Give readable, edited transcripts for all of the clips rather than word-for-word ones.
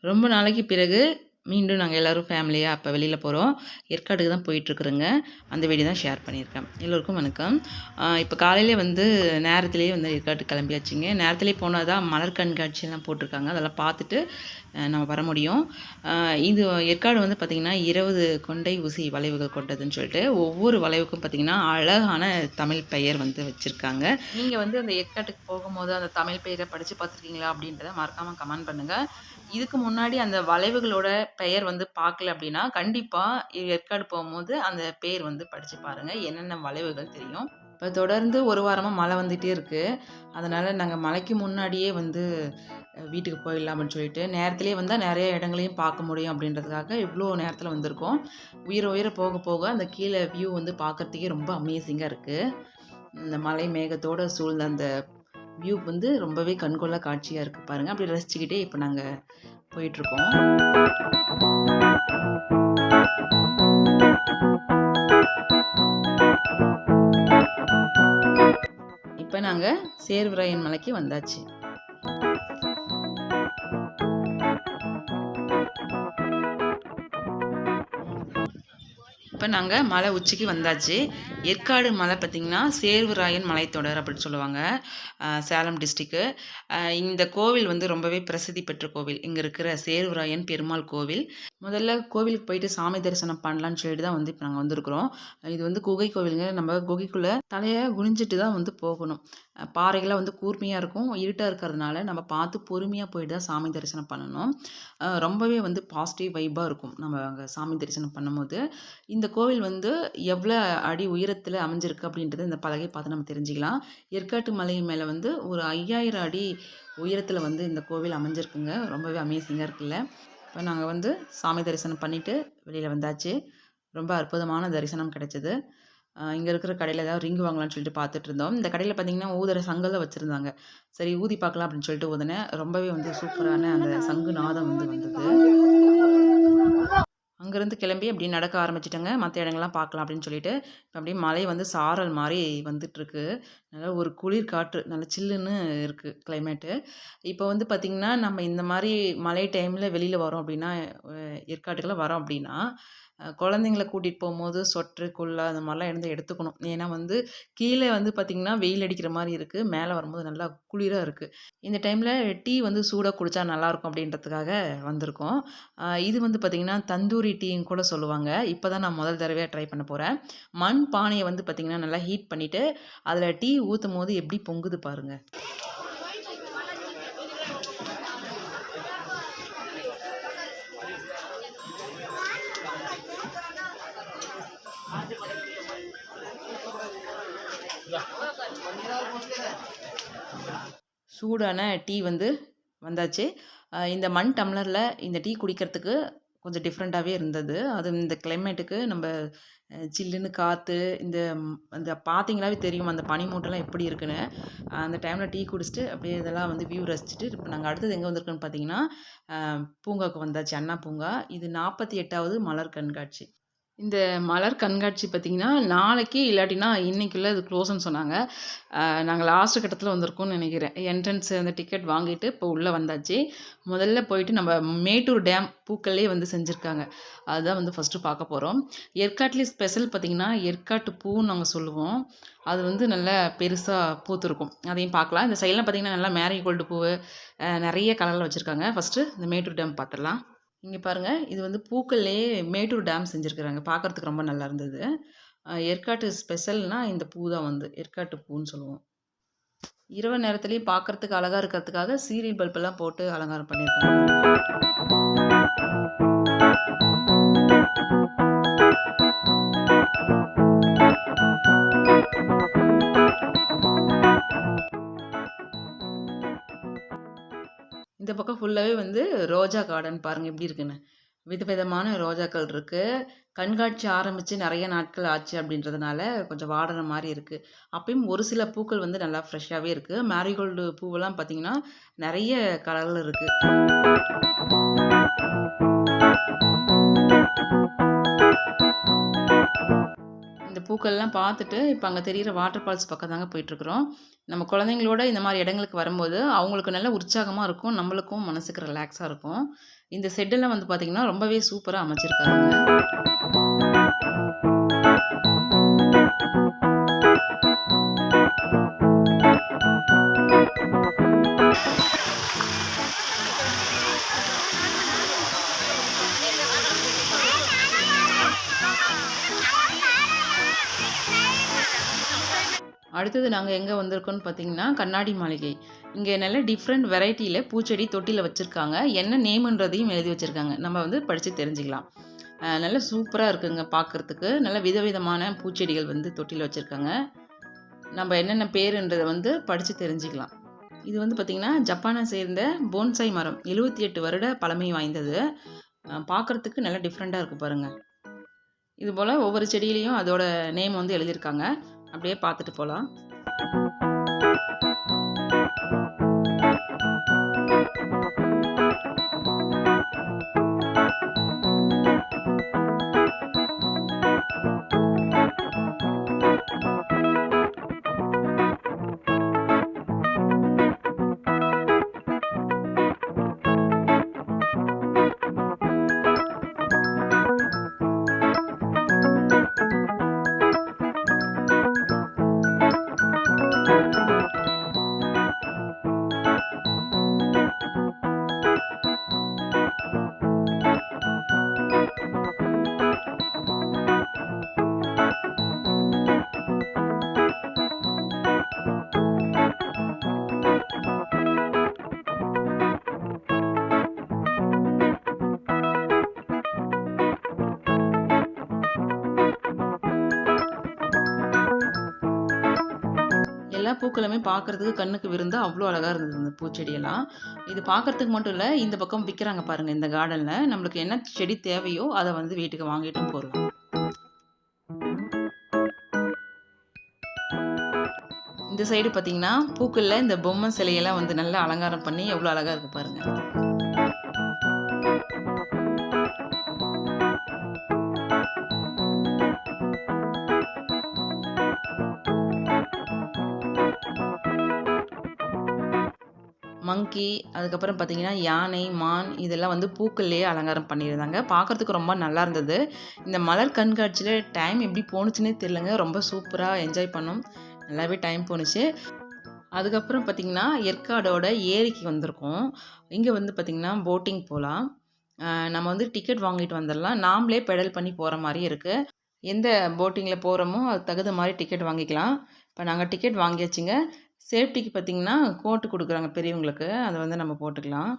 ரொம்ப நாளைக்கு பிறகு மீண்டும் நாங்க எல்லாரும் ஃபேமிலியா அப்ப வெளியில போறோம். ஏற்காடுக்கு தான் போயிட்டுருக்குறோங்க. அந்த வீடியோ தான் ஷேர் பண்ணியிருக்கேன். எல்லோருக்கும் வணக்கம். இப்ப காலையிலே வந்து நேரத்திலேயே வந்து ஏற்காட்டுக்கு கிளம்பியாச்சுங்க. நேரத்திலேயே போனா தான் மலர் கண்காட்சிலாம் போட்டிருக்காங்க. அதெல்லாம் பார்த்துட்டு நம்ம வர முடியும். இது ஏற்காடு வந்து பார்த்திங்கன்னா 20 கொண்டை ஊசி வளைவுகள் கொண்டதுன்னு சொல்லிட்டு, ஒவ்வொரு வளைவுக்கும் பார்த்திங்கன்னா அழகான தமிழ் பெயர் வந்து வச்சிருக்காங்க. நீங்க வந்து அந்த ஏற்காட்டுக்கு போகும்போது அந்த தமிழ் பெயர படிச்சு பார்த்துருக்கீங்களா? அப்படின்றத மறக்காம கமெண்ட் பண்ணுங்க. இதுக்கு முன்னாடி அந்த வளைவுகளோட பெயர் வந்து பார்க்கல அப்படின்னா, கண்டிப்பா ஏற்காடு போம்போது அந்த பேர் வந்து படிச்சு பாருங்க. என்னென்ன வளைவுகள் தெரியும். இப்ப தொடர்ந்து 1 வாரமா மழை வந்துட்டே இருக்கு. அதனால நாங்க மழைக்கு முன்னாடியே வந்து வீட்டுக்கு போயிடலாம் அப்படின்னு சொல்லிட்டு, நேரத்திலேயே வந்தா நெறைய இடங்களையும் பார்க்க முடியும் அப்படின்றதுக்காக இவ்ளோ நேரத்தில வந்திருக்கோம். உயர உயர போக போக அந்த கீழ வியூ வந்து பார்க்கறதுக்கே ரொம்ப அமேசிங்கா இருக்கு. இந்த மலை மேகத்தோட சூழ்ந்த அந்த வியூ வந்து ரொம்பவே கண்கொள்ளா காட்சியா இருக்கு பாருங்க. அப்படி ரசிச்சுக்கிட்டே இப்ப நாங்க போயிட்டுருக்கோம். இப்ப நாங்க சேர்வராயன் மலைக்கு வந்தாச்சு. இப்ப நாங்க மலை உச்சிக்கு வந்தாச்சு. ஏற்காடு மலை பார்த்தீங்கன்னா, சேர்வராயன் மலைத்தொடர் அப்படின்னு சொல்லுவாங்க. சேலம் டிஸ்ட்ரிக்கு. இந்த கோவில் வந்து ரொம்பவே பிரசித்தி பெற்ற கோவில். இங்க இருக்கிற சேர்வராயன் பெருமாள் கோவில். முதல்ல கோவிலுக்கு போயிட்டு சாமி தரிசனம் பண்ணலான்னு சொல்லிட்டு தான் வந்து இப்ப நாங்க வந்திருக்கிறோம். இது வந்து குகை கோவிலுங்க. நம்ம குகைக்குள்ள தலைய குனிஞ்சிட்டு தான் வந்து போகணும். பாறைகள்லாம் வந்து கூர்மையா இருக்கும். இருட்டா இருக்கிறதுனால நம்ம பார்த்து பொறுமையா போயிட்டு தான் சாமி தரிசனம் பண்ணணும். ரொம்பவே வந்து பாசிட்டிவ் வைபா இருக்கும். நம்ம அங்க சாமி தரிசனம் பண்ணும்போது. இந்த கோவில் வந்து எவ்வளோ அடி உயரத்தில அமைஞ்சிருக்கு அப்படின்றத இந்த பலகைய பார்த்து நம்ம தெரிஞ்சுக்கலாம். ஏற்காட்டு மலை மேல வந்து ஒரு 5000 அடி உயரத்தில வந்து இந்த கோவில் அமைஞ்சிருக்குங்க. ரொம்பவே அமேசிங்கா இருக்குல்ல. இப்ப நாங்க வந்து சாமி தரிசனம் பண்ணிட்டு வெளியில வந்தாச்சு. ரொம்ப அற்புதமான தரிசனம் கிடைச்சது. இங்க இருக்கிற கடையில ஏதாவது ரிங் வாங்கலாம்னு சொல்லிட்டு பார்த்துட்டு இருந்தோம். இந்த கடையில பார்த்தீங்கன்னா, ஊதுற சங்கெல்லாம் வச்சிருந்தாங்க. சரி ஊதி பார்க்கலாம் அப்படின்னு சொல்லிட்டு ஊதுனேன். ரொம்பவே வந்து சூப்பரான அந்த சங்கு நாதம் வந்து வந்தது. அங்கேருந்து கிளம்பி அப்படியே நடக்க ஆரம்பிச்சுட்டேங்க. மத்த இடங்கள்லாம் பார்க்கலாம் அப்படின்னு சொல்லிட்டு. இப்ப அப்படியே மழை வந்து சாரல் மாரி வந்துட்டுருக்கு. நல்லா ஒரு குளிர் காற்று, நல்லா சில்லுன்னு இருக்கு கிளைமேட்டு. இப்போ வந்து பார்த்திங்கன்னா, நம்ம இந்த மாரி மழை டைமில வெளியில வரோம் அப்படின்னா, ஏற்காட்டுக்கெல்லாம் வரோம் அப்படின்னா, குழந்தைங்கள கூட்டிட்டு போம்போது சொட்ரு, குல்லா அந்த மாரிலாம் இருந்து எடுத்துக்கணும். ஏன்னா வந்து கீழ வந்து பார்த்திங்கன்னா, வெயில் அடிக்கிற மாரி இருக்கு. மேல வரும்போது நல்லா குளிரா இருக்கு. இந்த டைமில டீ வந்து சூடா குடிச்சா நல்லாயிருக்கும் அப்படின்றதுக்காக வந்திருக்கோம். இது வந்து பார்த்திங்கன்னா, தந்தூரி டீன்னு கூட சொல்லுவாங்க. இப்ப தான் நான் முதல் தடவையா ட்ரை பண்ண போறேன். மண் பானைய வந்து பார்த்திங்கன்னா, நல்லா ஹீட் பண்ணிட்டு, அதில டீ ஊத்தும்போது எப்படி பொங்குது பாருங்க. சூடான டீ வந்து வந்தாச்சு. இந்த மண் டம்ளர்ல இந்த டீ குடிக்கிறதுக்கு கொஞ்சம் டிஃப்ரெண்ட்டாவே இருந்தது. அதுவும் இந்த கிளைமேட்டுக்கு நம்ப சில்லுன்னு காத்து, அந்த பார்த்தீங்கனாவே தெரியும் அந்த பனிமூட்டம்லாம் எப்படி இருக்குன்னு. அந்த டைம்ல டீ குடிச்சிட்டு, அப்படியே இதெல்லாம் வந்து வியூ ரசிச்சுட்டு, இப்ப நாங்க அடுத்தது எங்க வந்திருக்கோம்னு பார்த்தீங்கன்னா, பூங்காவுக்கு வந்தாச்சு. அண்ணா பூங்கா. இது 48வது மலர் கண்காட்சி. இந்த மலர் கண்காட்சி பார்த்தீங்கன்னா, நாளைக்கு இல்லாட்டினா இன்னைக்குள்ள இது க்ளோஸ்ன்னு சொன்னாங்க. நாங்க லாஸ்ட் கட்டத்தில வந்திருக்கோம்னு நெனைக்கிறேன். என்ட்ரன்ஸ் அந்த டிக்கெட் வாங்கிட்டு இப்போ உள்ள வந்தாச்சு. முதல்ல போயிட்டு நம்ம மேட்டூர் டேம் பூக்கள்லேயே வந்து செஞ்சிருக்காங்க. அதுதான் வந்து ஃபர்ஸ்ட்டு பார்க்க போறோம். ஏற்காட்லயே ஸ்பெஷல் பார்த்தீங்கன்னா, ஏற்காட்டு பூன்னு நாங்க சொல்லுவோம். அது வந்து நல்லா பெருசா பூத்திருக்கும். அதையும் பார்க்கலாம். இந்த சைட்லாம் பார்த்தீங்கன்னா, நல்லா மேரிகோல்டு பூவு நெறைய கலர்ல வச்சிருக்காங்க. ஃபர்ஸ்ட்டு இந்த மேட்டூர் டேம் பார்த்துடலாம். இங்க பாருங்க. இது வந்து பூக்கள்லயே மேட்டூர் டேம் செஞ்சிருக்கிறாங்க. பார்க்கறதுக்கு ரொம்ப நல்லா இருந்தது. ஏற்காட்டு ஸ்பெஷல்னா இந்த பூ தான் வந்து ஏற்காட்டு பூன்னு சொல்லுவோம். இரவு நேரத்திலயும் பார்க்கறதுக்கு அழகா இருக்கிறதுக்காக சீரியல் பல்பெல்லாம் போட்டு அலங்காரம் பண்ணியிருக்காங்க பாருங்க. இந்த பக்கம் ஃபுல்லாவே வந்து ரோஜா கார்டன் பாருங்க எப்படி இருக்குன்னு. விதவிதமான ரோஜாக்கள் இருக்கு. கண்காட்சி ஆரம்பிச்சு நெறைய நாட்கள் ஆச்சு அப்படின்றதுனால கொஞ்சம் வாடுற மாரி இருக்கு. அப்பயும் ஒரு சில பூக்கள் வந்து நல்லா ஃப்ரெஷ்ஷாவே இருக்கு. மேரிகோல்டு பூவெல்லாம் பார்த்தீங்கன்னா, நெறைய கலர்ல இருக்கு. இந்த பூக்கள்லாம் பார்த்துட்டு இப்போ அங்கே தெரிகிற வாட்டர் ஃபால்ஸ் பக்கம் தாங்க போயிட்டுருக்குறோம். நம்ம குழந்தைங்களோட இந்த மாதிரி இடங்களுக்கு வரும்போது அவங்களுக்கு நல்ல உற்சாகமாக இருக்கும், நம்மளுக்கும் மனசுக்கு ரிலாக்ஸாக இருக்கும். இந்த செட்டெல்லாம் வந்து பார்த்திங்கன்னா ரொம்பவே சூப்பராக அமைச்சிருக்காங்க. அடுத்தது நாங்கள் எங்கே வந்திருக்கோம்னு பார்த்தீங்கன்னா கண்ணாடி மாளிகை. இங்கே நல்ல டிஃப்ரெண்ட் வெரைட்டியில் பூச்செடி தொட்டியில் வச்சுருக்காங்க. என்ன நேமுன்றதையும் எழுதி வச்சுருக்காங்க. நம்ம வந்து படித்து தெரிஞ்சுக்கலாம். நல்ல சூப்பராக இருக்குங்க பார்க்குறதுக்கு. நல்ல விதவிதமான பூச்செடிகள் வந்து தொட்டியில் வச்சுருக்காங்க. நம்ம என்னென்ன பேருன்றதை வந்து படித்து தெரிஞ்சுக்கலாம். இது வந்து பார்த்திங்கன்னா ஜப்பானை சேர்ந்த போன்சாய் மரம் 78 வருட பழமை வாய்ந்தது. பார்க்குறதுக்கு நல்லா டிஃப்ரெண்ட்டாக இருக்குது பாருங்கள். இதுபோல் ஒவ்வொரு செடியிலையும் அதோட நேம் வந்து எழுதியிருக்காங்க. அப்படியே பார்த்துட்டு போகலாம். எல்லா பூக்களுமே பார்க்குறதுக்கு கண்ணுக்கு விருந்தா அவ்வளோ அழகாக இருந்தது இந்த பூச்செடியெல்லாம். இது பார்க்குறதுக்கு மட்டும் இல்லை, இந்த பக்கம் விற்கிறாங்க பாருங்கள். இந்த கார்டனில் நம்மளுக்கு என்ன செடி தேவையோ அதை வந்து வீட்டுக்கு வாங்கிட்டும் போகலாம். இந்த சைடு பார்த்தீங்கன்னா பூக்களில் இந்த பொம்மை சிலையெல்லாம் வந்து நல்லா அலங்காரம் பண்ணி எவ்வளோ அழகாக இருக்குது பாருங்கள். மங்கி, அதுக்கப்புறம் பார்த்தீங்கன்னா யானை, மான் இதெல்லாம் வந்து பூக்கள்லேயே அலங்காரம் பண்ணியிருந்தாங்க. பார்க்குறதுக்கு ரொம்ப நல்லா இருந்தது. இந்த மலர் கண்காட்சியில் டைம் எப்படி போணுச்சுன்னே தெரிலங்க. ரொம்ப சூப்பராக என்ஜாய் பண்ணோம். நல்லாவே டைம் போணுச்சு. அதுக்கப்புறம் பார்த்திங்கன்னா ஏற்காடோட ஏரிக்கு வந்திருக்கோம். இங்கே வந்து பார்த்திங்கன்னா போட்டிங் போகலாம். நம்ம வந்து டிக்கெட் வாங்கிட்டு வந்துடலாம். நாமளே பெடல் பண்ணி போகிற மாதிரி இருக்குது. எந்த போட்டிங்கில் போகிறோமோ அதுக்கு தகுந்த மாதிரி டிக்கெட் வாங்கிக்கலாம். இப்போ நாங்கள் டிக்கெட் வாங்கியாச்சுங்க. சேஃப்டிக்கு பார்த்திங்கன்னா கோட்டு கொடுக்குறாங்க பெரியவங்களுக்கு. அதை வந்து நம்ம போட்டுக்கலாம்.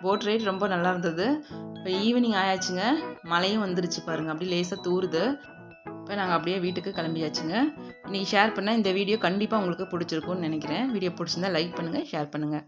போட் ரைட் ரொம்ப நல்லா இருந்தது. இப்போ ஈவினிங் ஆயாச்சுங்க. மழையும் வந்துருச்சு பாருங்கள். அப்படியே லேசாக தூருது. இப்போ நாங்கள் அப்படியே வீட்டுக்கு கிளம்பியாச்சுங்க. இன்றைக்கி ஷேர் பண்ண இந்த வீடியோ கண்டிப்பாக உங்களுக்கு பிடிச்சிருக்கும்னு நினைக்கிறேன். வீடியோ பிடிச்சிருந்தா லைக் பண்ணுங்கள், ஷேர் பண்ணுங்கள்.